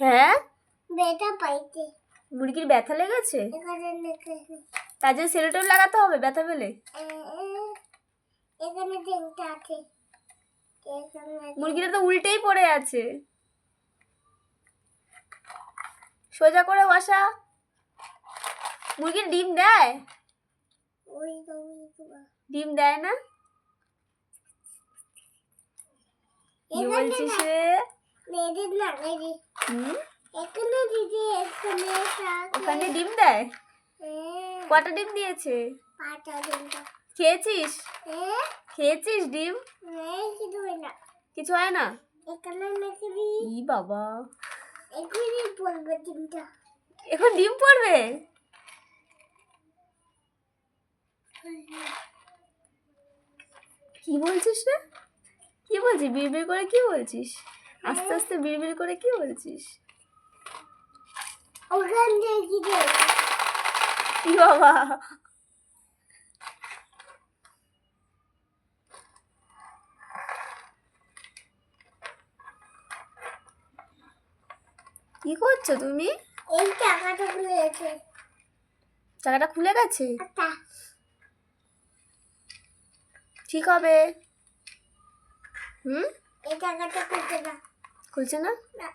হ্যাঁ, ব্যথা পাইছে। মুরগির ব্যথা লেগেছে, এখানে লেগেছে। তার জন্য সেলোটেপ লাগাতে হবে ব্যথা পেলে। এখানে তিনটা আছে। এখানে মুরগিটা তো উল্টেই পড়ে আছে, সোজা করে বসা। মুরগির ডিম দেয়? ওই তো ডিম দেয় না? কি এখানে বলছিস না। রে? মেয়েদের না মেয়েদের। হুম, এখানে দিদি এখানে ওখানে ডিম দেয়? কটা ডিম দিয়েছে? 5টা তিনটা। খেয়েছিস? খেয়েছিস ডিম? কিছু হয় না। কিছু হয় না? এখানে নাকি ই বাবা, এখানে পড়বে তিনটা। এখন ডিম পড়বে? কি বলছিস রে? কি বলছিস? বিড়বিড় করে কি বলছিস? আস্তে আস্তে বিড়বিড় করে কি বলছিস? ওখান থেকে কি দেয়? ই বাবা, কি করছো তুমি? এই টাকাটা খুলে গেছে। চাকাটা খুলে গেছে? আচ্ছা। ঠিক হবে। হুম, এই টাকাটা খুলতে না। খুলছে না? না।